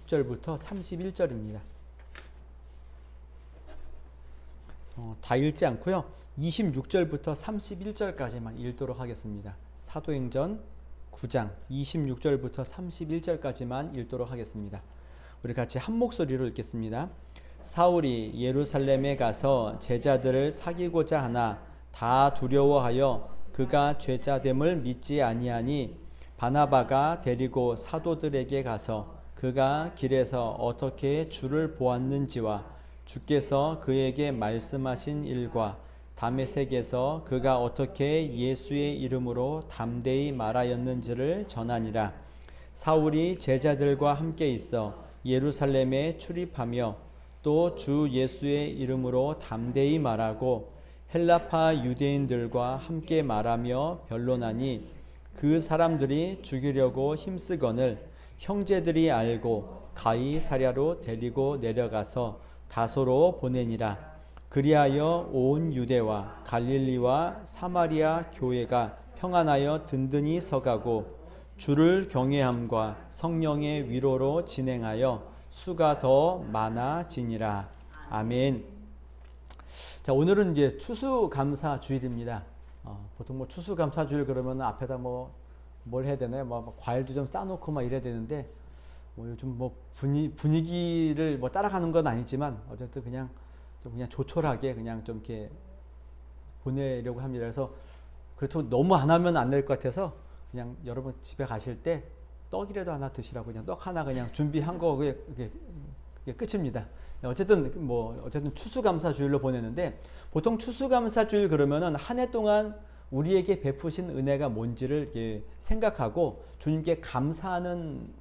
20절부터 31절입니다. 다 읽지 않고요. 26절부터 31절까지만 읽도록 하겠습니다. 사도행전 9장 26절부터 31절까지만 읽도록 하겠습니다. 우리 같이 한 목소리로 읽겠습니다. 사울이 예루살렘에 가서 제자들을 사귀고자 하나 다 두려워하여 그가 죄자됨을 믿지 아니하니 바나바가 데리고 사도들에게 가서 그가 길에서 어떻게 주를 보았는지와 주께서 그에게 말씀하신 일과 다메섹에서 그가 어떻게 예수의 이름으로 담대히 말하였는지를 전하니라. 사울이 제자들과 함께 있어 예루살렘에 출입하며 또 주 예수의 이름으로 담대히 말하고 헬라파 유대인들과 함께 말하며 변론하니 그 사람들이 죽이려고 힘쓰거늘 형제들이 알고 가이사랴로 데리고 내려가서 다소로 보내니라. 그리하여 온 유대와 갈릴리와 사마리아 교회가 평안하여 든든히 서가고 주를 경외함과 성령의 위로로 진행하여 수가 더 많아지니라. 아멘. 자, 오늘은 이제 추수감사주일입니다. 보통 뭐 추수감사주일 그러면 앞에다 뭘 해야 되나요? 과일도 좀 싸놓고 이래야 되는데 요즘 분위기를 따라가는 건 아니지만 어쨌든 그냥 조촐하게 그냥 좀 이렇게 보내려고 합니다. 그래서 그래도 너무 안 하면 안 될 것 같아서 그냥 여러분 집에 가실 때 떡이라도 하나 드시라고 그냥 떡 하나 그냥 준비한 거 그게 끝입니다. 어쨌든 추수감사주일로 보내는데 보통 추수감사주일 그러면은 한 해 동안 우리에게 베푸신 은혜가 뭔지를 이렇게 생각하고 주님께 감사하는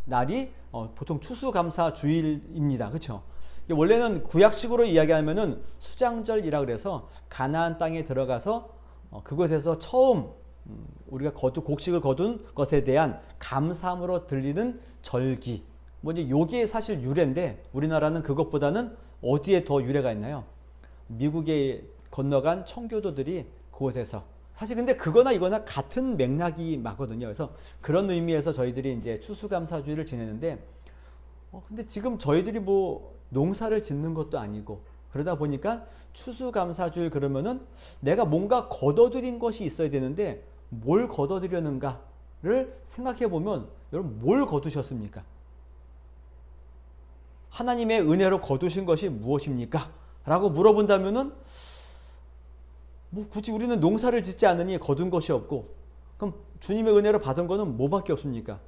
날이 보통 추수감사주일입니다. 그렇죠? 원래는 구약식으로 이야기하면은 수장절이라 그래서 가나안 땅에 들어가서 그곳에서 처음 우리가 곡식을 거둔 것에 대한 감사함으로 들리는 절기. 이제 요게 사실 유래인데 우리나라는 그것보다는 어디에 더 유래가 있나요? 미국에 건너간 청교도들이 그곳에서 사실 근데 그거나 이거나 같은 맥락이 맞거든요. 그래서 그런 의미에서 저희들이 이제 추수감사주일을 지내는데 근데 지금 저희들이 농사를 짓는 것도 아니고 그러다 보니까 추수감사주일 그러면은 내가 뭔가 거둬들인 것이 있어야 되는데 뭘 거둬들였는가를 생각해 보면 여러분 뭘 거두셨습니까? 하나님의 은혜로 거두신 것이 무엇입니까? 라고 물어본다면은 굳이 우리는 농사를 짓지 않으니 거둔 것이 없고 그럼 주님의 은혜로 받은 거는 뭐밖에 없습니까?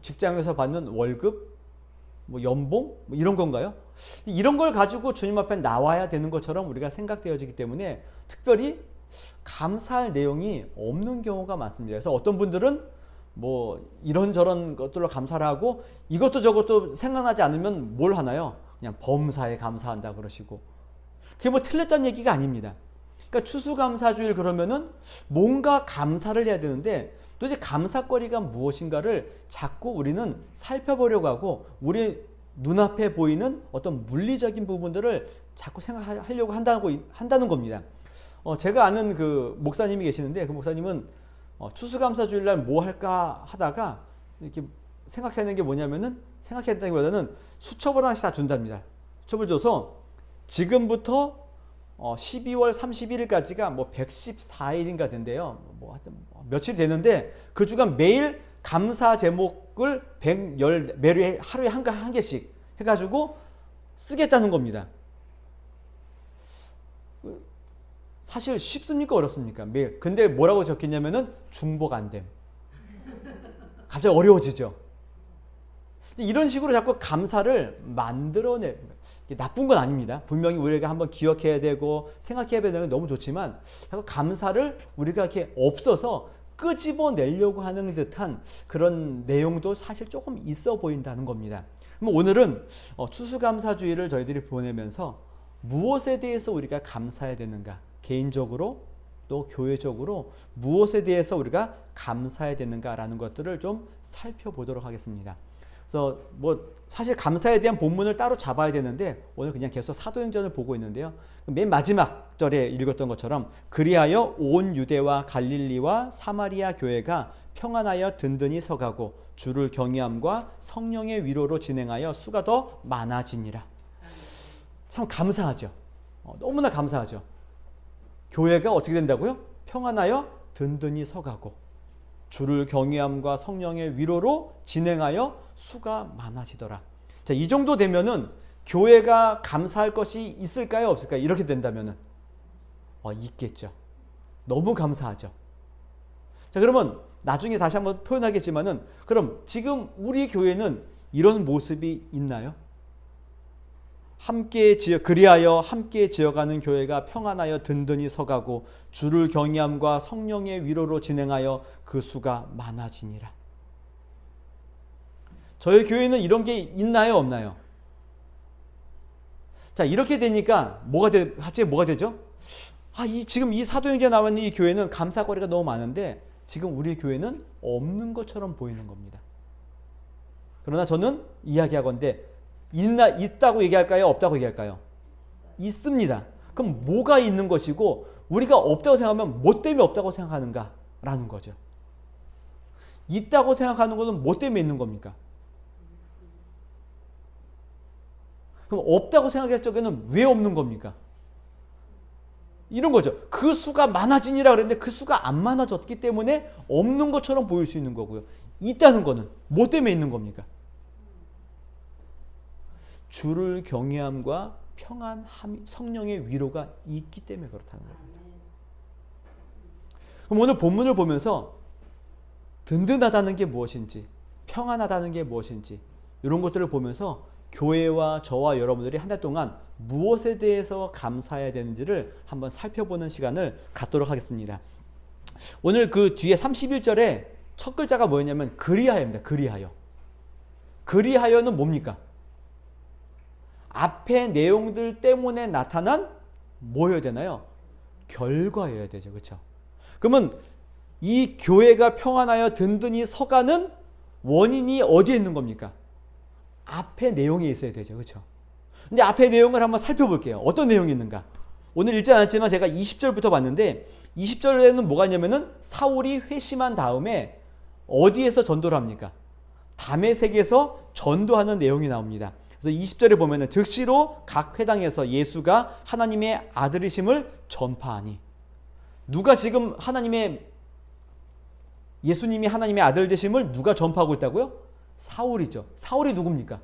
직장에서 받는 월급, 연봉 이런 건가요? 이런 걸 가지고 주님 앞에 나와야 되는 것처럼 우리가 생각되어지기 때문에 특별히 감사할 내용이 없는 경우가 많습니다. 그래서 어떤 분들은 이런저런 것들로 감사를 하고 이것도 저것도 생각나지 않으면 뭘 하나요? 그냥 범사에 감사한다 그러시고 그게 틀렸다는 얘기가 아닙니다. 그러니까 추수감사주일 그러면은 뭔가 감사를 해야 되는데 도대체 감사거리가 무엇인가를 자꾸 우리는 살펴보려고 하고 우리 눈앞에 보이는 어떤 물리적인 부분들을 자꾸 생각하려고 한다는 겁니다. 제가 아는 그 목사님이 계시는데 그 목사님은 추수감사주일날 뭐 할까 하다가 이렇게 생각하는 게 뭐냐면은 생각했다기보다는 수첩을 하나씩 다 준답니다. 수첩을 줘서 지금부터 12월 31일까지가 114일인가 된대요. 하여튼 며칠 되는데 그 주간 매일 감사 제목을 매일 하루에 한 개씩 해가지고 쓰겠다는 겁니다. 사실 쉽습니까 어렵습니까? 매일. 근데 뭐라고 적혔냐면은 중복 안 됨. 갑자기 어려워지죠. 이런 식으로 자꾸 감사를 만들어내. 나쁜 건 아닙니다. 분명히 우리가 한번 기억해야 되고 생각해야 되는 건 너무 좋지만 자꾸 감사를 우리가 이렇게 없어서 끄집어내려고 하는 듯한 그런 내용도 사실 조금 있어 보인다는 겁니다. 그럼 오늘은 추수감사주일을 저희들이 보내면서 무엇에 대해서 우리가 감사해야 되는가? 개인적으로 또 교회적으로 무엇에 대해서 우리가 감사해야 되는가라는 것들을 좀 살펴보도록 하겠습니다. 그래서 사실 감사에 대한 본문을 따로 잡아야 되는데 오늘 그냥 계속 사도행전을 보고 있는데요. 맨 마지막 절에 읽었던 것처럼 그리하여 온 유대와 갈릴리와 사마리아 교회가 평안하여 든든히 서가고 주를 경외함과 성령의 위로로 진행하여 수가 더 많아지니라. 참 감사하죠. 너무나 감사하죠. 교회가 어떻게 된다고요? 평안하여 든든히 서가고 주를 경외함과 성령의 위로로 진행하여 수가 많아지더라. 자, 이 정도 되면은 교회가 감사할 것이 있을까요? 없을까요? 이렇게 된다면은 있겠죠. 너무 감사하죠. 자, 그러면 나중에 다시 한번 표현하겠지만은 그럼 지금 우리 교회는 이런 모습이 있나요? 그리하여 함께 지어가는 교회가 평안하여 든든히 서가고 주를 경외함과 성령의 위로로 진행하여 그 수가 많아지니라. 저희 교회는 이런 게 있나요? 없나요? 자, 이렇게 되니까 갑자기 뭐가 되죠? 지금 이 사도행전에 나와 있는 이 교회는 감사거리가 너무 많은데 지금 우리 교회는 없는 것처럼 보이는 겁니다. 그러나 저는 이야기하건대 있다고 얘기할까요? 없다고 얘기할까요? 있습니다. 그럼 뭐가 있는 것이고 우리가 없다고 생각하면 뭐 때문에 없다고 생각하는가라는 거죠. 있다고 생각하는 것은 뭐 때문에 있는 겁니까? 그럼 없다고 생각할 적에는 왜 없는 겁니까? 이런 거죠. 그 수가 많아지니라 그랬는데 그 수가 안 많아졌기 때문에 없는 것처럼 보일 수 있는 거고요. 있다는 거는 뭐 때문에 있는 겁니까? 주를 경외함과 평안함, 성령의 위로가 있기 때문에 그렇다는 겁니다. 그럼 오늘 본문을 보면서 든든하다는 게 무엇인지, 평안하다는 게 무엇인지 이런 것들을 보면서 교회와 저와 여러분들이 한 달 동안 무엇에 대해서 감사해야 되는지를 한번 살펴보는 시간을 갖도록 하겠습니다. 오늘 그 뒤에 31절에 첫 글자가 뭐였냐면 그리하여입니다. 그리하여. 그리하여는 뭡니까? 앞의 내용들 때문에 나타난 뭐여야 되나요? 결과여야 되죠. 그렇죠? 그러면 이 교회가 평안하여 든든히 서가는 원인이 어디에 있는 겁니까? 앞에 내용이 있어야 되죠. 그렇죠? 근데 앞에 내용을 한번 살펴볼게요. 어떤 내용이 있는가? 오늘 읽지 않았지만 제가 20절부터 봤는데 20절에는 뭐가 있냐면은 사울이 회심한 다음에 어디에서 전도를 합니까? 다메섹에서 전도하는 내용이 나옵니다. 그래서 20절에 보면은 즉시로 각 회당에서 예수가 하나님의 아들이심을 전파하니, 누가 지금 예수님이 하나님의 아들 되심을 누가 전파하고 있다고요? 사울이죠. 사울이 누굽니까?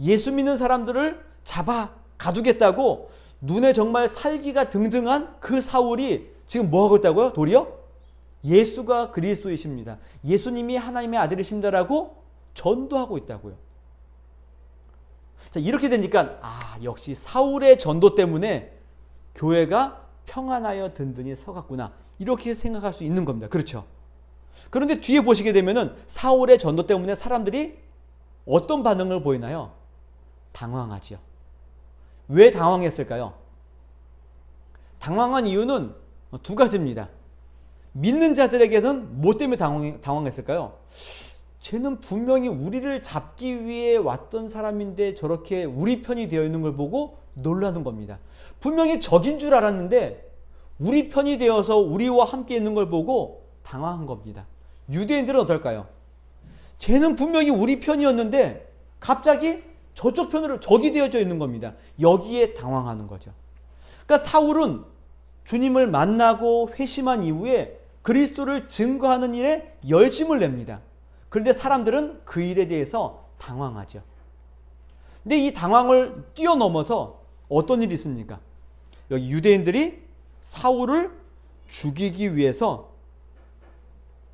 예수 믿는 사람들을 잡아 가두겠다고 눈에 정말 살기가 등등한 그 사울이 지금 뭐 하고 있다고요? 도리어 예수가 그리스도이십니다, 예수님이 하나님의 아들이십니다라고 전도하고 있다고요. 자, 이렇게 되니까 역시 사울의 전도 때문에 교회가 평안하여 든든히 서갔구나, 이렇게 생각할 수 있는 겁니다. 그렇죠? 그런데 뒤에 보시게 되면은 사울의 전도 때문에 사람들이 어떤 반응을 보이나요? 당황하지요. 왜 당황했을까요? 당황한 이유는 두 가지입니다. 믿는 자들에게는 뭐 때문에 당황했을까요? 쟤는 분명히 우리를 잡기 위해 왔던 사람인데 저렇게 우리 편이 되어 있는 걸 보고 놀라는 겁니다. 분명히 적인 줄 알았는데 우리 편이 되어서 우리와 함께 있는 걸 보고 당황한 겁니다. 유대인들은 어떨까요? 쟤는 분명히 우리 편이었는데 갑자기 저쪽 편으로 적이 되어져 있는 겁니다. 여기에 당황하는 거죠. 그러니까 사울은 주님을 만나고 회심한 이후에 그리스도를 증거하는 일에 열심을 냅니다. 그런데 사람들은 그 일에 대해서 당황하죠. 근데 이 당황을 뛰어넘어서 어떤 일이 있습니까? 여기 유대인들이 사울을 죽이기 위해서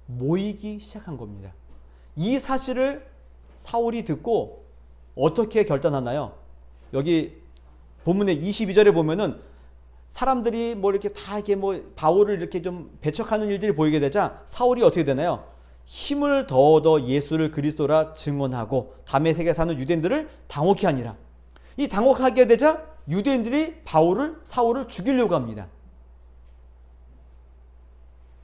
모이기 시작한 겁니다. 이 사실을 사울이 듣고 어떻게 결단하나요? 여기 본문의 22절에 보면은 사람들이 이렇게 다 바울을 이렇게 좀 배척하는 일들이 보이게 되자 사울이 어떻게 되나요? 힘을 더 얻어 예수를 그리스도라 증언하고 다메섹에 사는 유대인들을 당혹히 하니라. 이 당혹하게 되자 유대인들이 사울을 죽이려고 합니다.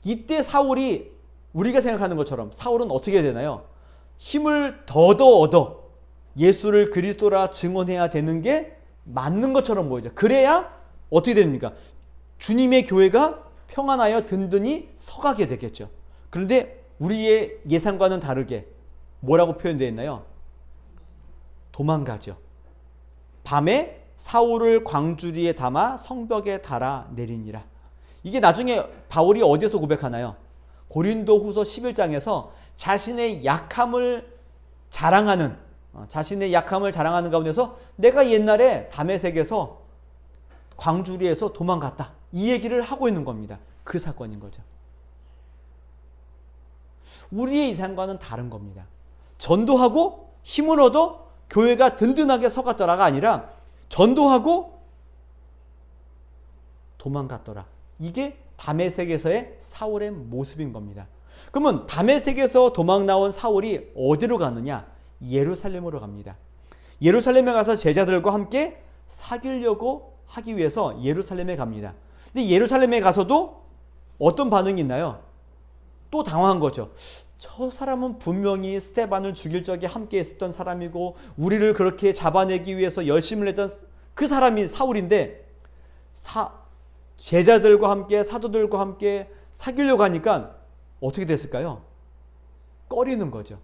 이때 사울이 우리가 생각하는 것처럼 사울은 어떻게 되나요? 힘을 더 얻어 예수를 그리스도라 증언해야 되는 게 맞는 것처럼 보이죠. 그래야 어떻게 됩니까? 주님의 교회가 평안하여 든든히 서가게 되겠죠. 그런데 우리의 예상과는 다르게 뭐라고 표현되어 있나요? 도망가죠. 밤에 사울을 광주리에 담아 성벽에 달아 내리니라. 이게 나중에 바울이 어디서 고백하나요? 고린도후서 11장에서 자신의 약함을 자랑하는 가운데서 내가 옛날에 다메섹에서 광주리에서 도망갔다. 이 얘기를 하고 있는 겁니다. 그 사건인 거죠. 우리의 이상과는 다른 겁니다. 전도하고 힘을 얻어 교회가 든든하게 서갔더라가 아니라 전도하고 도망갔더라. 이게 다메섹에서의 사울의 모습인 겁니다. 그러면 다메섹에서 도망 나온 사울이 어디로 가느냐? 예루살렘으로 갑니다. 예루살렘에 가서 제자들과 함께 사귀려고 하기 위해서 예루살렘에 갑니다. 근데 예루살렘에 가서도 어떤 반응이 있나요? 또 당황한 거죠. 저 사람은 분명히 스데반을 죽일 적에 함께 있었던 사람이고 우리를 그렇게 잡아내기 위해서 열심을 했던 그 사람이 사울인데 제자들과 함께 사도들과 함께 사귀려고 하니까 어떻게 됐을까요? 꺼리는 거죠.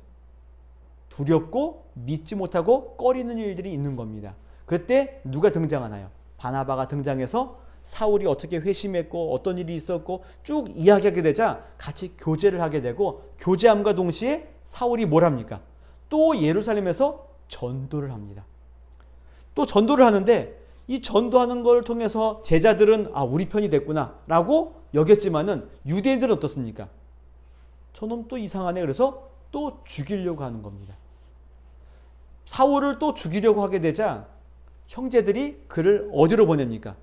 두렵고 믿지 못하고 꺼리는 일들이 있는 겁니다. 그때 누가 등장하나요? 바나바가 등장해서 사울이 어떻게 회심했고 어떤 일이 있었고 쭉 이야기하게 되자 같이 교제를 하게 되고 교제함과 동시에 사울이 뭘 합니까? 또 예루살렘에서 전도를 합니다. 또 전도를 하는데 이 전도하는 걸 통해서 제자들은 우리 편이 됐구나 라고 여겼지만은 유대인들은 어떻습니까? 저놈 또 이상하네. 그래서 또 죽이려고 하는 겁니다. 사울을 또 죽이려고 하게 되자 형제들이 그를 어디로 보냅니까?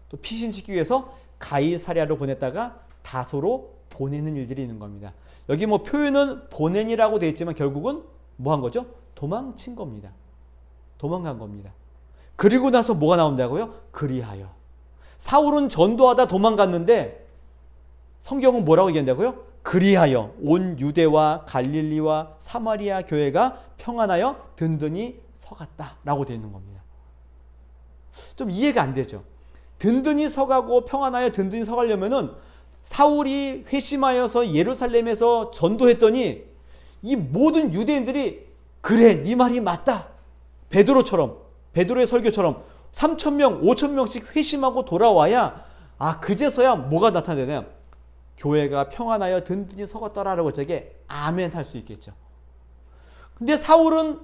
또 피신시키기 위해서 가이사랴로 보냈다가 다소로 보내는 일들이 있는 겁니다. 여기 뭐 표현은 보낸이라고 되어 있지만 결국은 뭐 한 거죠? 도망친 겁니다. 도망간 겁니다. 그리고 나서 뭐가 나온다고요? 그리하여. 사울은 전도하다 도망갔는데 성경은 뭐라고 얘기한다고요? 그리하여 온 유대와 갈릴리와 사마리아 교회가 평안하여 든든히 서갔다라고 되어 있는 겁니다. 좀 이해가 안 되죠. 든든히 서가고 평안하여 든든히 서가려면은 사울이 회심하여서 예루살렘에서 전도했더니 이 모든 유대인들이 그래 네 말이 맞다. 베드로의 설교처럼 3,000명 5,000명씩 회심하고 돌아와야 그제서야 뭐가 나타나냐? 교회가 평안하여 든든히 서갔더라라고 저게 아멘 할 수 있겠죠. 근데 사울은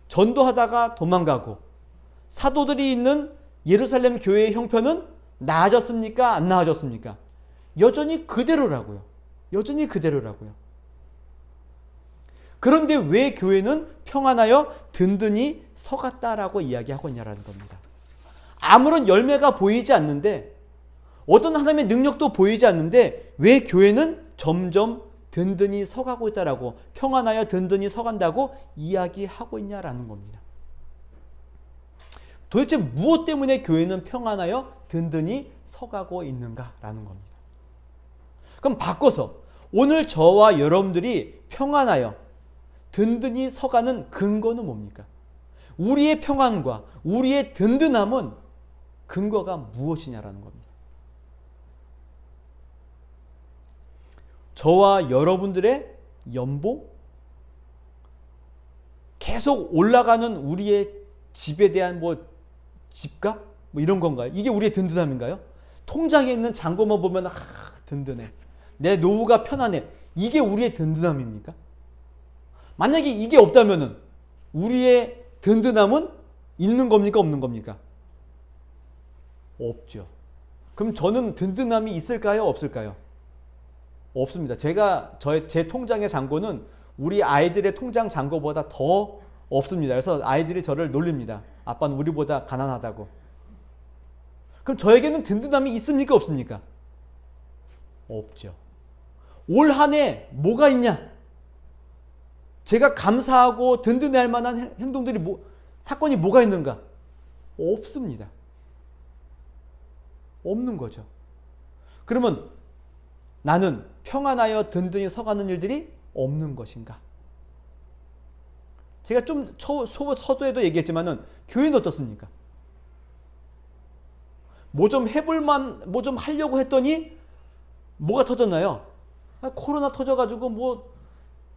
전도하다가 도망가고 사도들이 있는 예루살렘 교회의 형편은 나아졌습니까? 안 나아졌습니까? 여전히 그대로라고요. 여전히 그대로라고요. 그런데 왜 교회는 평안하여 든든히 서갔다라고 이야기하고 있냐라는 겁니다. 아무런 열매가 보이지 않는데 어떤 하나님의 능력도 보이지 않는데 왜 교회는 점점 든든히 서가고 있다라고 평안하여 든든히 서간다고 이야기하고 있냐라는 겁니다. 도대체 무엇 때문에 교회는 평안하여 든든히 서가고 있는가라는 겁니다. 그럼 바꿔서 오늘 저와 여러분들이 평안하여 든든히 서가는 근거는 뭡니까? 우리의 평안과 우리의 든든함은 근거가 무엇이냐라는 겁니다. 저와 여러분들의 연봉? 계속 올라가는 우리의 집에 대한 집값? 이런 건가요? 이게 우리의 든든함인가요? 통장에 있는 잔고만 보면 든든해. 내 노후가 편안해. 이게 우리의 든든함입니까? 만약에 이게 없다면은 우리의 든든함은 있는 겁니까? 없는 겁니까? 없죠. 그럼 저는 든든함이 있을까요? 없을까요? 없습니다. 제 통장의 잔고는 우리 아이들의 통장 잔고보다 더 없습니다. 그래서 아이들이 저를 놀립니다. 아빠는 우리보다 가난하다고. 그럼 저에게는 든든함이 있습니까? 없습니까? 없죠. 올 한 해 뭐가 있냐? 제가 감사하고 든든해할 만한 행동들이 사건이 뭐가 있는가? 없습니다. 없는 거죠. 그러면 나는 평안하여 든든히 서가는 일들이 없는 것인가? 제가 좀 서두에도 얘기했지만은 교회는 어떻습니까? 뭐 좀 하려고 했더니 뭐가 터졌나요? 코로나 터져가지고 뭐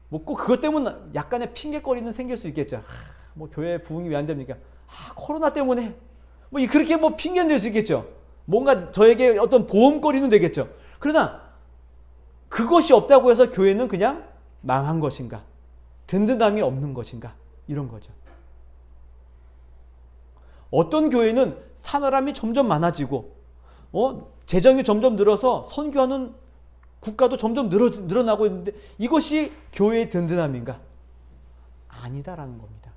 꼭 그것 때문에 약간의 핑계거리는 생길 수 있겠죠. 뭐 교회 부흥이 왜 안 됩니까? 코로나 때문에 뭐 그렇게 뭐 핑계는 될 수 있겠죠. 뭔가 저에게 어떤 보험거리는 되겠죠. 그러나 그것이 없다고 해서 교회는 그냥 망한 것인가? 든든함이 없는 것인가? 이런 거죠. 어떤 교회는 사람이 점점 많아지고 재정이 점점 늘어서 선교하는 국가도 점점 늘어나고 있는데 이것이 교회의 든든함인가? 아니다라는 겁니다.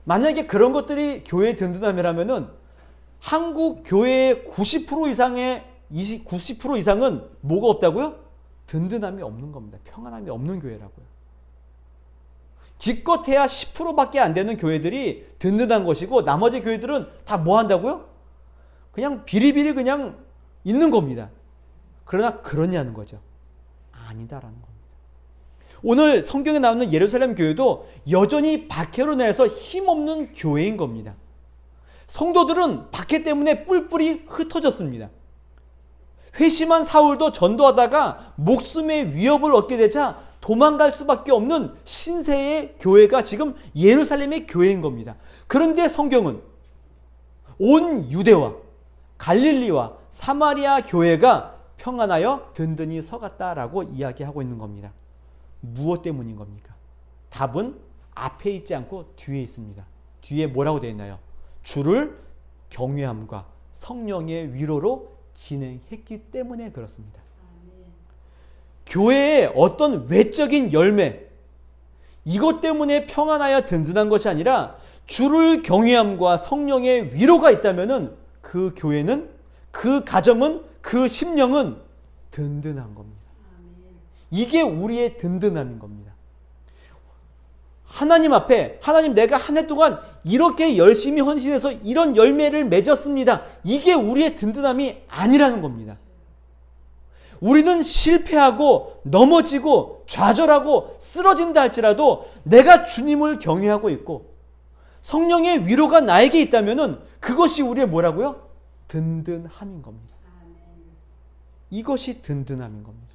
만약에 그런 것들이 교회의 든든함이라면은 한국 교회의 90% 이상은 뭐가 없다고요? 든든함이 없는 겁니다. 평안함이 없는 교회라고요. 기껏해야 10%밖에 안 되는 교회들이 든든한 것이고 나머지 교회들은 다 뭐 한다고요? 그냥 비리비리 그냥 있는 겁니다. 그러나 그러냐는 거죠. 아니다라는 겁니다. 오늘 성경에 나오는 예루살렘 교회도 여전히 박해로 인해서 힘없는 교회인 겁니다. 성도들은 박해 때문에 뿔뿔이 흩어졌습니다. 회심한 사울도 전도하다가 목숨의 위협을 얻게 되자 도망갈 수밖에 없는 신세의 교회가 지금 예루살렘의 교회인 겁니다. 그런데 성경은 온 유대와 갈릴리와 사마리아 교회가 평안하여 든든히 서갔다라고 이야기하고 있는 겁니다. 무엇 때문인 겁니까? 답은 앞에 있지 않고 뒤에 있습니다. 뒤에 뭐라고 되어 있나요? 주를 경외함과 성령의 위로로 진행했기 때문에 그렇습니다. 교회의 어떤 외적인 열매, 이것 때문에 평안하여 든든한 것이 아니라 주를 경외함과 성령의 위로가 있다면 그 교회는, 그 가정은, 그 심령은 든든한 겁니다. 이게 우리의 든든함인 겁니다. 하나님 앞에, 하나님 내가 한 해 동안 이렇게 열심히 헌신해서 이런 열매를 맺었습니다. 이게 우리의 든든함이 아니라는 겁니다. 우리는 실패하고 넘어지고 좌절하고 쓰러진다 할지라도 내가 주님을 경외하고 있고 성령의 위로가 나에게 있다면 그것이 우리의 뭐라고요? 든든함인 겁니다. 이것이 든든함인 겁니다.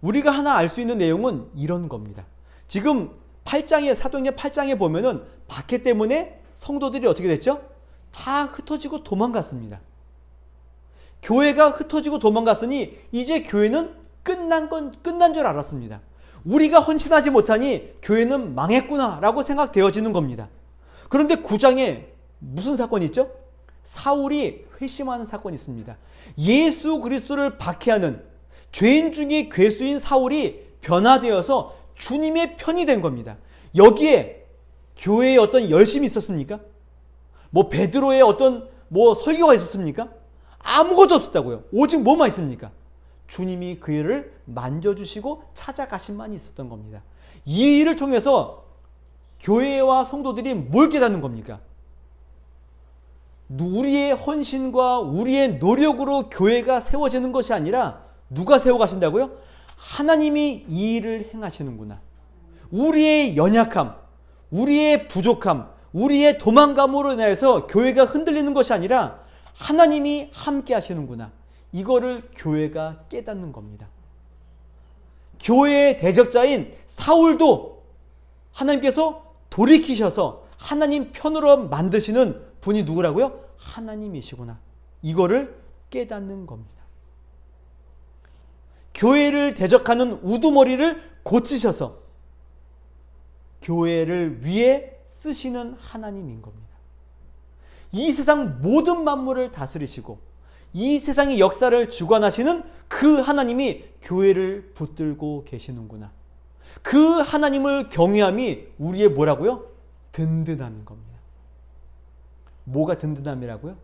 우리가 하나 알 수 있는 내용은 이런 겁니다. 지금 8장에, 사도행전 8장에 보면은 박해 때문에 성도들이 어떻게 됐죠? 다 흩어지고 도망갔습니다. 교회가 흩어지고 도망갔으니 이제 교회는 끝난 줄 알았습니다. 우리가 헌신하지 못하니 교회는 망했구나 라고 생각되어지는 겁니다. 그런데 9장에 무슨 사건이 있죠? 사울이 회심하는 사건이 있습니다. 예수 그리스도를 박해하는 죄인 중에 괴수인 사울이 변화되어서 주님의 편이 된 겁니다. 여기에 교회에 어떤 열심이 있었습니까? 뭐 베드로의 어떤 설교가 있었습니까? 아무것도 없었다고요. 오직 뭐만 있습니까? 주님이 그 일을 만져주시고 찾아가신만이 있었던 겁니다. 이 일을 통해서 교회와 성도들이 뭘 깨닫는 겁니까? 우리의 헌신과 우리의 노력으로 교회가 세워지는 것이 아니라 누가 세워가신다고요? 하나님이 이 일을 행하시는구나. 우리의 연약함, 우리의 부족함, 우리의 도망감으로 인해서 교회가 흔들리는 것이 아니라 하나님이 함께 하시는구나. 이거를 교회가 깨닫는 겁니다. 교회의 대적자인 사울도 하나님께서 돌이키셔서 하나님 편으로 만드시는 분이 누구라고요? 하나님이시구나. 이거를 깨닫는 겁니다. 교회를 대적하는 우두머리를 고치셔서 교회를 위해 쓰시는 하나님인 겁니다. 이 세상 모든 만물을 다스리시고 이 세상의 역사를 주관하시는 그 하나님이 교회를 붙들고 계시는구나. 그 하나님을 경외함이 우리의 뭐라고요? 든든함인 겁니다. 뭐가 든든함이라고요?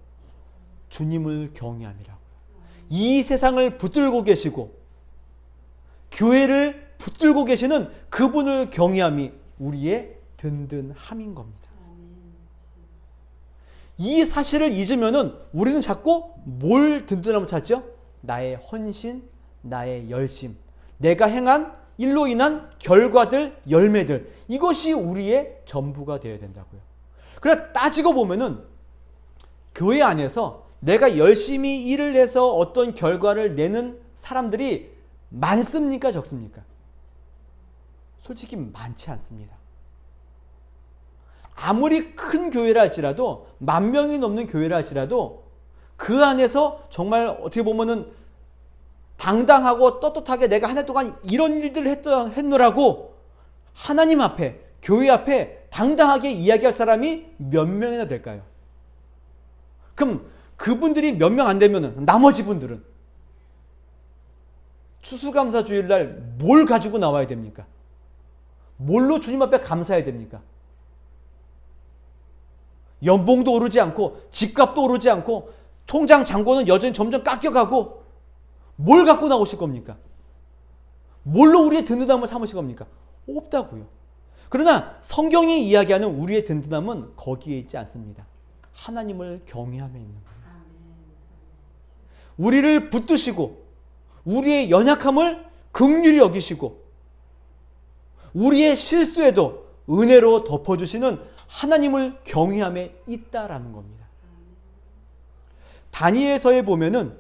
주님을 경외함이라고요. 이 세상을 붙들고 계시고 교회를 붙들고 계시는 그분을 경외함이 우리의 든든함인 겁니다. 이 사실을 잊으면은 우리는 자꾸 뭘 든든함을 찾죠? 나의 헌신, 나의 열심, 내가 행한 일로 인한 결과들, 열매들, 이것이 우리의 전부가 되어야 된다고요. 그래 따지고 보면은 교회 안에서 내가 열심히 일을 해서 어떤 결과를 내는 사람들이 많습니까? 적습니까? 솔직히 많지 않습니다. 아무리 큰 교회라 할지라도, 10,000명이 넘는 교회라 할지라도 그 안에서 정말 어떻게 보면은 당당하고 떳떳하게 내가 한 해 동안 이런 일들을 했노라고 하나님 앞에, 교회 앞에 당당하게 이야기할 사람이 몇 명이나 될까요? 그럼 그분들이 몇 명 안 되면은 나머지 분들은 추수감사 주일날 뭘 가지고 나와야 됩니까? 뭘로 주님 앞에 감사해야 됩니까? 연봉도 오르지 않고 집값도 오르지 않고 통장 잔고는 여전히 점점 깎여가고 뭘 갖고 나오실 겁니까? 뭘로 우리의 든든함을 삼으실 겁니까? 없다고요. 그러나 성경이 이야기하는 우리의 든든함은 거기에 있지 않습니다. 하나님을 경외함에 있는 거예요. 우리를 붙드시고 우리의 연약함을 긍휼히 여기시고 우리의 실수에도 은혜로 덮어주시는 하나님을 경외함에 있다라는 겁니다. 다니엘서에 보면은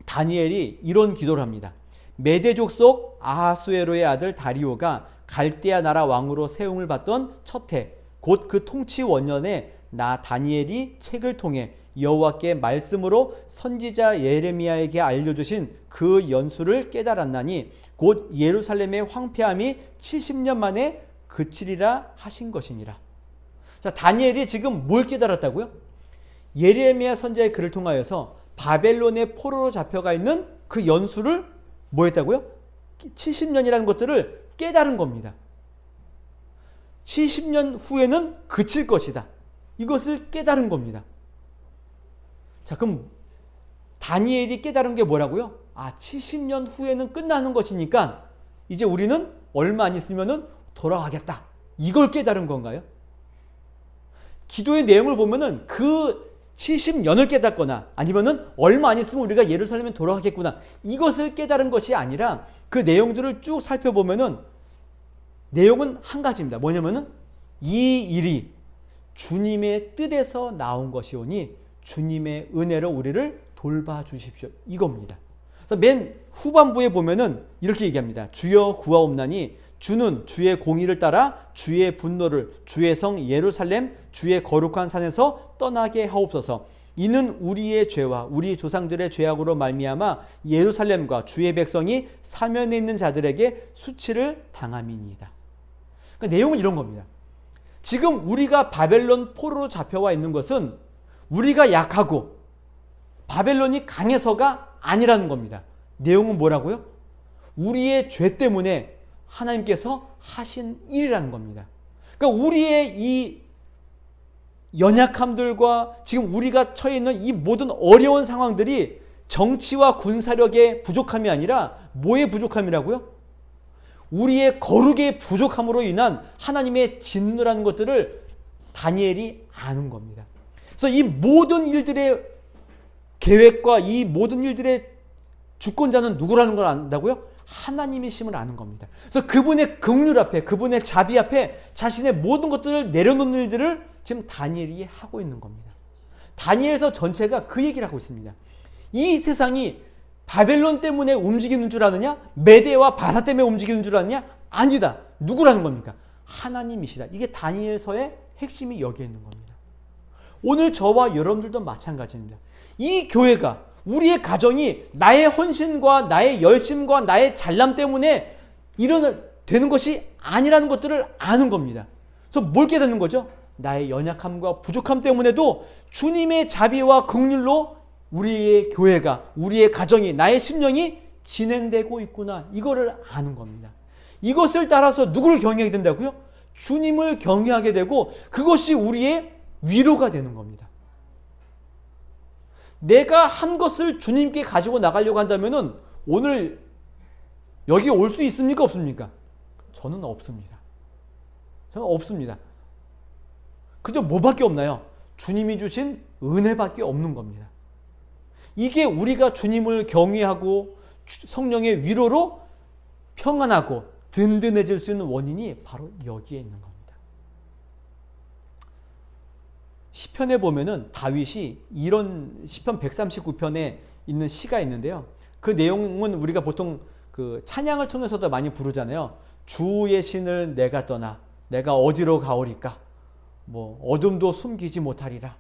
다니엘이 이런 기도를 합니다. 메대 족속 아하수에로의 아들 다리오가 갈대아 나라 왕으로 세움을 받던 첫 해, 곧 그 통치 원년에 나 다니엘이 책을 통해 여호와께 말씀으로 선지자 예레미야에게 알려주신 그 연수를 깨달았나니 곧 예루살렘의 황폐함이 70년 만에 그치리라 하신 것이니라. 자, 다니엘이 지금 뭘 깨달았다고요? 예레미야 선지자의 글을 통하여서 바벨론의 포로로 잡혀가 있는 그 연수를 뭐 했다고요? 70년이라는 것들을 깨달은 겁니다. 70년 후에는 그칠 것이다. 이것을 깨달은 겁니다. 자, 그럼 다니엘이 깨달은 게 뭐라고요? 70년 후에는 끝나는 것이니까 이제 우리는 얼마 안 있으면은 돌아가겠다. 이걸 깨달은 건가요? 기도의 내용을 보면은 그 70년을 깨닫거나 아니면은 얼마 안 있으면 우리가 예루살렘에 돌아가겠구나. 이것을 깨달은 것이 아니라 그 내용들을 쭉 살펴보면은 내용은 한 가지입니다. 뭐냐면은 이 일이 주님의 뜻에서 나온 것이오니 주님의 은혜로 우리를 돌봐주십시오. 이겁니다. 그래서 맨 후반부에 보면은 이렇게 얘기합니다. 주여 구하옵나니 주는 주의 공의를 따라 주의 분노를 주의 성 예루살렘 주의 거룩한 산에서 떠나게 하옵소서. 이는 우리의 죄와 우리 조상들의 죄악으로 말미암아 예루살렘과 주의 백성이 사면에 있는 자들에게 수치를 당함이니이다. 그러니까 내용은 이런 겁니다. 지금 우리가 바벨론 포로로 잡혀와 있는 것은 우리가 약하고 바벨론이 강해서가 아니라는 겁니다. 내용은 뭐라고요? 우리의 죄 때문에 하나님께서 하신 일이라는 겁니다. 그러니까 우리의 이 연약함들과 지금 우리가 처해 있는 이 모든 어려운 상황들이 정치와 군사력의 부족함이 아니라 뭐의 부족함이라고요? 우리의 거룩의 부족함으로 인한 하나님의 진노라는 것들을 다니엘이 아는 겁니다. 그래서 이 모든 일들의 계획과 이 모든 일들의 주권자는 누구라는 걸 안다고요? 하나님이심을 아는 겁니다. 그래서 그분의 긍휼 앞에, 그분의 자비 앞에 자신의 모든 것들을 내려놓는 일들을 지금 다니엘이 하고 있는 겁니다. 다니엘서 전체가 그 얘기를 하고 있습니다. 이 세상이 바벨론 때문에 움직이는 줄 아느냐? 메대와 바사 때문에 움직이는 줄 아느냐? 아니다. 누구라는 겁니까? 하나님이시다. 이게 다니엘서의 핵심이 여기에 있는 겁니다. 오늘 저와 여러분들도 마찬가지입니다. 이 교회가, 우리의 가정이 나의 헌신과 나의 열심과 나의 잘남 때문에 되는 것이 아니라는 것들을 아는 겁니다. 그래서 뭘 깨닫는 거죠? 나의 연약함과 부족함 때문에도 주님의 자비와 긍휼로 우리의 교회가, 우리의 가정이, 나의 심령이 진행되고 있구나. 이거를 아는 겁니다. 이것을 따라서 누구를 경외하게 된다고요? 주님을 경외하게 되고 그것이 우리의 위로가 되는 겁니다. 내가 한 것을 주님께 가지고 나가려고 한다면은 오늘 여기 올 수 있습니까? 없습니까? 저는 없습니다. 저는 없습니다. 그저 뭐밖에 없나요? 주님이 주신 은혜밖에 없는 겁니다. 이게 우리가 주님을 경외하고 성령의 위로로 평안하고 든든해질 수 있는 원인이 바로 여기에 있는 겁니다. 시편에 보면은 다윗이 이런 시편 139편에 있는 시가 있는데요. 그 내용은 우리가 보통 그 찬양을 통해서도 많이 부르잖아요. 주의 신을 내가 떠나 내가 어디로 가오리까? 뭐 어둠도 숨기지 못하리라.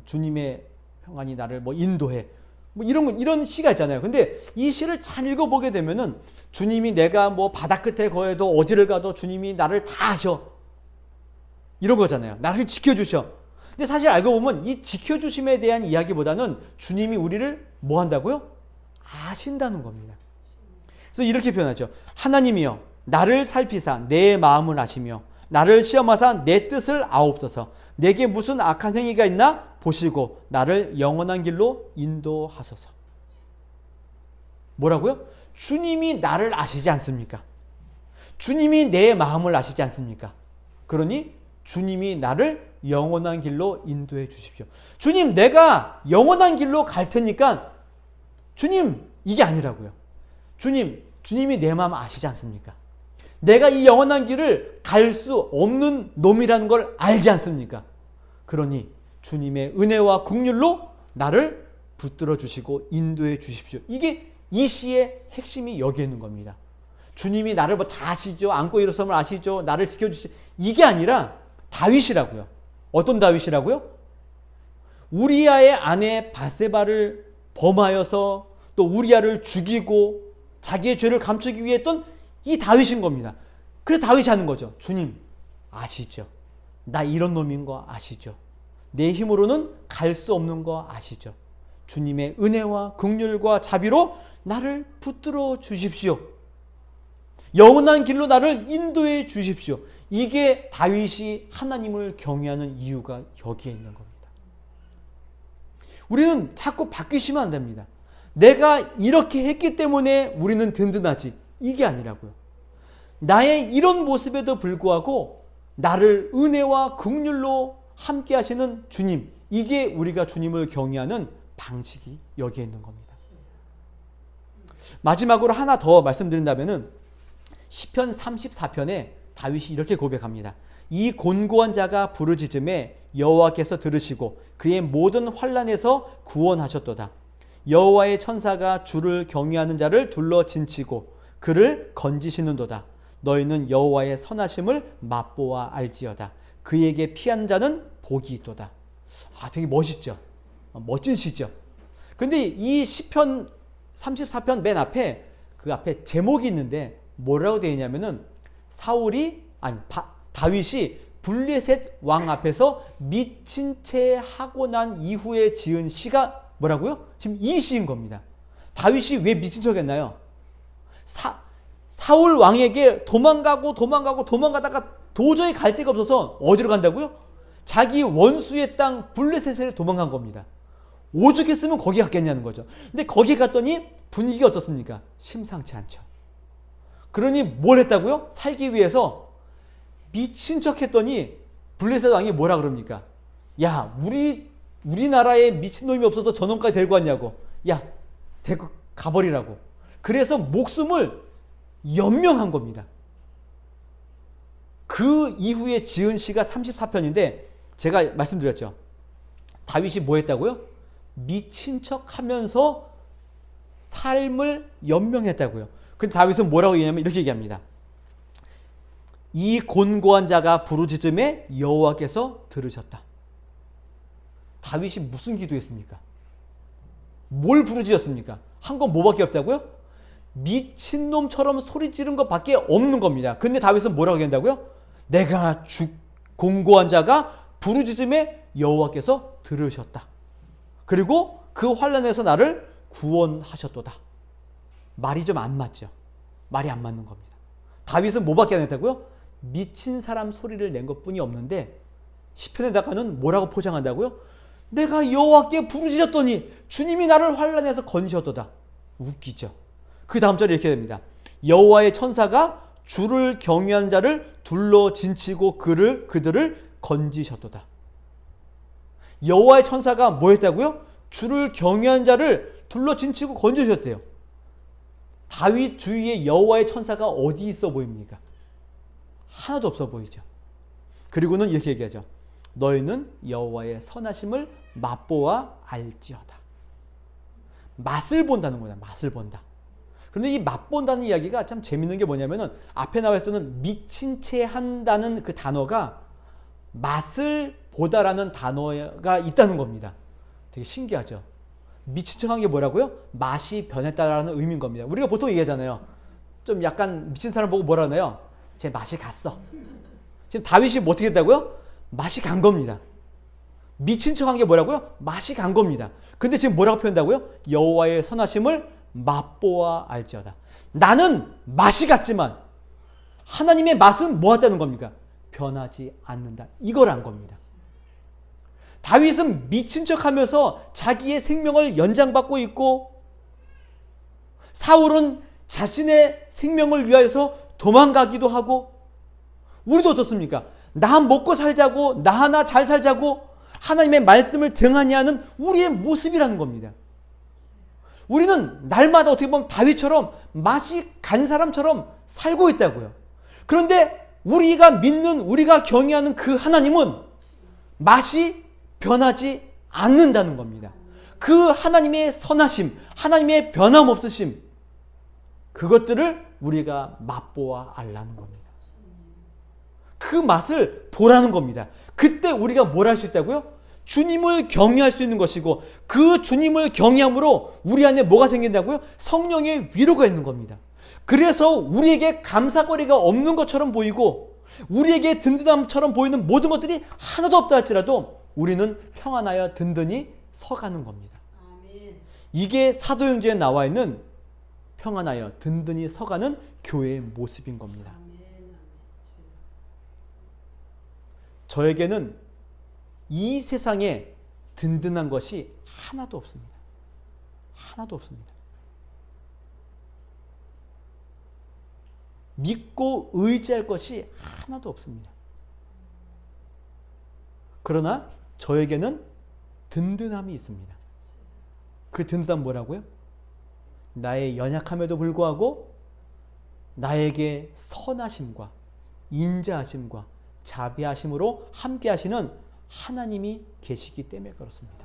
주님의 평안이 나를 뭐 인도해. 뭐 이런 시가 있잖아요. 근데 이 시를 잘 읽어보게 되면은 주님이 내가 뭐 바다 끝에 거해도 어디를 가도 주님이 나를 다 아셔. 이런 거잖아요. 나를 지켜주셔. 근데 사실 알고 보면 이 지켜주심에 대한 이야기보다는 주님이 우리를 뭐 한다고요? 아신다는 겁니다. 그래서 이렇게 표현하죠. 하나님이여 나를 살피사 내 마음을 아시며 나를 시험하사 내 뜻을 아옵소서. 내게 무슨 악한 행위가 있나 보시고 나를 영원한 길로 인도하소서. 뭐라고요? 주님이 나를 아시지 않습니까? 주님이 내 마음을 아시지 않습니까? 그러니 주님이 나를 영원한 길로 인도해 주십시오. 주님, 내가 영원한 길로 갈 테니까 주님, 이게 아니라고요. 주님이 내 마음 아시지 않습니까? 내가 이 영원한 길을 갈 수 없는 놈이라는 걸 알지 않습니까? 그러니 주님의 은혜와 긍휼로 나를 붙들어 주시고 인도해 주십시오. 이게 이 시의 핵심이 여기에 있는 겁니다. 주님이 나를 뭐 다 아시죠. 안고 일어서면 아시죠. 나를 지켜주시죠. 이게 아니라 다윗이라고요. 어떤 다윗이라고요? 우리아의 아내 바세바를 범하여서 또 우리아를 죽이고 자기의 죄를 감추기 위해 했던 이 다윗인 겁니다. 그래서 다윗이 하는 거죠. 주님 아시죠? 나 이런 놈인 거 아시죠? 내 힘으로는 갈 수 없는 거 아시죠? 주님의 은혜와 긍휼과 자비로 나를 붙들어 주십시오. 영원한 길로 나를 인도해 주십시오. 이게 다윗이 하나님을 경외하는 이유가 여기에 있는 겁니다. 우리는 자꾸 바뀌시면 안 됩니다. 내가 이렇게 했기 때문에 우리는 든든하지. 이게 아니라고요. 나의 이런 모습에도 불구하고 나를 은혜와 긍휼로 함께 하시는 주님. 이게 우리가 주님을 경외하는 방식이 여기에 있는 겁니다. 마지막으로 하나 더 말씀드린다면은 시편 34편에 다윗이 이렇게 고백합니다. 이 곤고한 자가 부르짖음에 여호와께서 들으시고 그의 모든 환난에서 구원하셨도다. 여호와의 천사가 주를 경외하는 자를 둘러 진치고 그를 건지시는도다. 너희는 여호와의 선하심을 맛보아 알지어다. 그에게 피한 자는 복이 있도다. 되게 멋있죠. 멋진 시죠. 근데 이 시편 34편 맨 앞에 그 앞에 제목이 있는데 뭐라고 되어 있냐면은 다윗이 블레셋 왕 앞에서 미친 채 하고 난 이후에 지은 시가 뭐라고요? 지금 이 시인 겁니다. 다윗이 왜 미친 척 했나요? 사울 왕에게 도망가다가 도저히 갈 데가 없어서 어디로 간다고요? 자기 원수의 땅 블레셋에 도망간 겁니다. 오죽했으면 거기 갔겠냐는 거죠. 근데 거기 갔더니 분위기가 어떻습니까? 심상치 않죠. 그러니 뭘 했다고요? 살기 위해서 미친 척 했더니 블레셋 왕이 뭐라 그럽니까? 야, 우리나라에 미친놈이 없어서 저놈까지 데리고 왔냐고. 야, 데리고 가버리라고. 그래서 목숨을 연명한 겁니다. 그 이후에 지은 시가 34편인데 제가 말씀드렸죠. 다윗이 뭐 했다고요? 미친 척 하면서 삶을 연명했다고요. 근데 다윗은 뭐라고 얘기하냐면 이렇게 얘기합니다. 이 곤고한 자가 부르짖음에 여호와께서 들으셨다. 다윗이 무슨 기도했습니까? 뭘 부르짖었습니까? 한 건 뭐밖에 없다고요? 미친놈처럼 소리 지른 것밖에 없는 겁니다. 근데 다윗은 뭐라고 얘기한다고요? 내가 곤고한 자가 부르짖음에 여호와께서 들으셨다. 그리고 그 환난에서 나를 구원하셨도다. 말이 좀 안 맞죠. 말이 안 맞는 겁니다. 다윗은 뭐밖에 안 했다고요? 미친 사람 소리를 낸 것뿐이 없는데 시편에다가는 뭐라고 포장한다고요? 내가 여호와께 부르짖었더니 주님이 나를 환난에서 건지셨도다. 웃기죠. 그 다음 절에 이렇게 됩니다. 여호와의 천사가 주를 경외하는 자를 둘러 진치고 그들을 건지셨도다. 여호와의 천사가 뭐 했다고요? 주를 경외하는 자를 둘러 진치고 건지셨대요. 다윗 주위에 여호와의 천사가 어디 있어 보입니까? 하나도 없어 보이죠. 그리고는 이렇게 얘기하죠. 너희는 여호와의 선하심을 맛보아 알지어다. 맛을 본다는 거야. 맛을 본다. 그런데 이 맛본다는 이야기가 참 재밌는 게 뭐냐면은 앞에 나와 있어는 미친 채 한다는 그 단어가 맛을 보다라는 단어가 있다는 겁니다. 되게 신기하죠. 미친 척한 게 뭐라고요? 맛이 변했다라는 의미인 겁니다. 우리가 보통 얘기하잖아요. 좀 약간 미친 사람 보고 뭐라 하나요? 제 맛이 갔어. 지금 다윗이 뭐 어떻게 했다고요? 맛이 간 겁니다. 미친 척한 게 뭐라고요? 맛이 간 겁니다. 근데 지금 뭐라고 표현한다고요? 여호와의 선하심을 맛보아 알지어다. 나는 맛이 갔지만 하나님의 맛은 뭐 했다는 겁니까? 변하지 않는다. 이걸 안 겁니다. 다윗은 미친 척하면서 자기의 생명을 연장받고 있고, 사울은 자신의 생명을 위하여서 도망가기도 하고, 우리도 어떻습니까? 나 먹고 살자고, 나 하나 잘 살자고 하나님의 말씀을 등한히 하는 우리의 모습이라는 겁니다. 우리는 날마다 어떻게 보면 다윗처럼 맛이 간 사람처럼 살고 있다고요. 그런데 우리가 믿는, 우리가 경외하는 그 하나님은 맛이 변하지 않는다는 겁니다. 그 하나님의 선하심, 하나님의 변함없으심, 그것들을 우리가 맛보아 알라는 겁니다. 그 맛을 보라는 겁니다. 그때 우리가 뭘 할 수 있다고요? 주님을 경외할 수 있는 것이고, 그 주님을 경외함으로 우리 안에 뭐가 생긴다고요? 성령의 위로가 있는 겁니다. 그래서 우리에게 감사거리가 없는 것처럼 보이고, 우리에게 든든함처럼 보이는 모든 것들이 하나도 없다 할지라도 우리는 평안하여 든든히 서가는 겁니다. 이게 사도행전에 나와 있는 평안하여 든든히 서가는 교회의 모습인 겁니다. 저에게는 이 세상에 든든한 것이 하나도 없습니다. 하나도 없습니다. 믿고 의지할 것이 하나도 없습니다. 그러나 저에게는 든든함이 있습니다. 그 든든함 뭐라고요? 나의 연약함에도 불구하고 나에게 선하심과 인자하심과 자비하심으로 함께 하시는 하나님이 계시기 때문에 그렇습니다.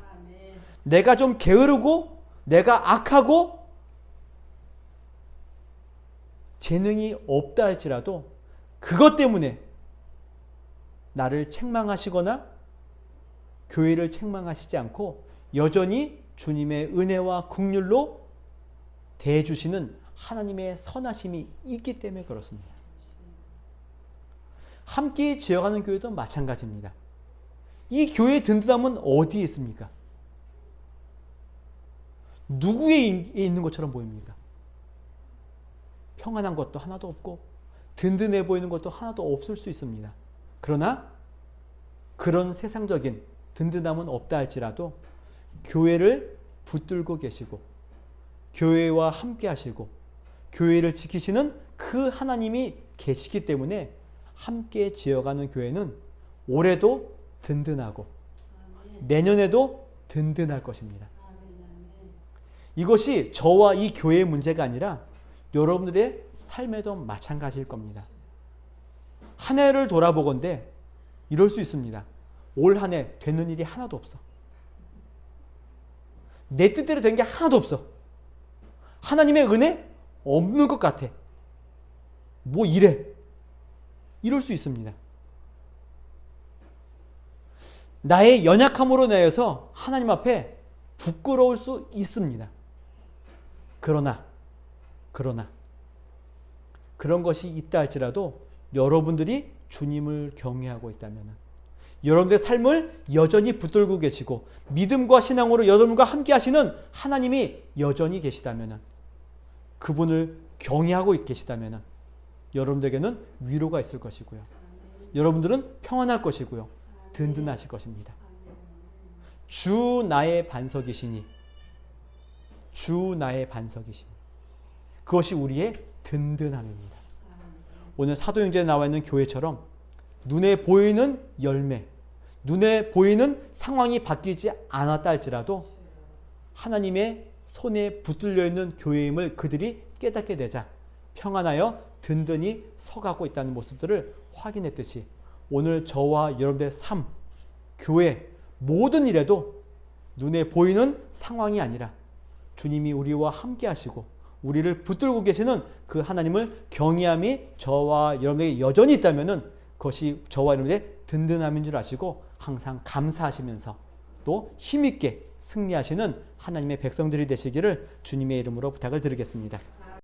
내가 좀 게으르고 내가 악하고 재능이 없다 할지라도 그것 때문에 나를 책망하시거나 교회를 책망하시지 않고 여전히 주님의 은혜와 긍휼로 대해주시는 하나님의 선하심이 있기 때문에 그렇습니다. 함께 지어가는 교회도 마찬가지입니다. 이 교회의 든든함은 어디에 있습니까? 누구에 있는 것처럼 보입니까? 평안한 것도 하나도 없고 든든해 보이는 것도 하나도 없을 수 있습니다. 그러나 그런 세상적인 든든함은 없다 할지라도 교회를 붙들고 계시고 교회와 함께 하시고 교회를 지키시는 그 하나님이 계시기 때문에 함께 지어가는 교회는 올해도 든든하고 내년에도 든든할 것입니다. 이것이 저와 이 교회의 문제가 아니라 여러분들의 삶에도 마찬가지일 겁니다. 한 해를 돌아보건대 이럴 수 있습니다. 올 한 해 되는 일이 하나도 없어. 내 뜻대로 된 게 하나도 없어. 하나님의 은혜 없는 것 같아. 뭐 이래. 이럴 수 있습니다. 나의 연약함으로 인하여서 하나님 앞에 부끄러울 수 있습니다. 그러나 그런 것이 있다 할지라도 여러분들이 주님을 경외하고 있다면, 여러분들의 삶을 여전히 붙들고 계시고 믿음과 신앙으로 여러분과 함께 하시는 하나님이 여전히 계시다면, 그분을 경외하고 계시다면 여러분들에게는 위로가 있을 것이고요. 여러분들은 평안할 것이고요. 든든하실 것입니다. 주 나의 반석이시니, 주 나의 반석이시니, 그것이 우리의 든든함입니다. 오늘 사도행전에 나와 있는 교회처럼 눈에 보이는 열매, 눈에 보이는 상황이 바뀌지 않았다 할지라도 하나님의 손에 붙들려 있는 교회임을 그들이 깨닫게 되자 평안하여 든든히 서가고 있다는 모습들을 확인했듯이 오늘 저와 여러분들의 삶, 교회, 모든 일에도 눈에 보이는 상황이 아니라 주님이 우리와 함께 하시고 우리를 붙들고 계시는 그 하나님을 경외함이 저와 여러분에게 여전히 있다면 그것이 저와 여러분의 든든함인 줄 아시고 항상 감사하시면서 또 힘있게 승리하시는 하나님의 백성들이 되시기를 주님의 이름으로 부탁을 드리겠습니다.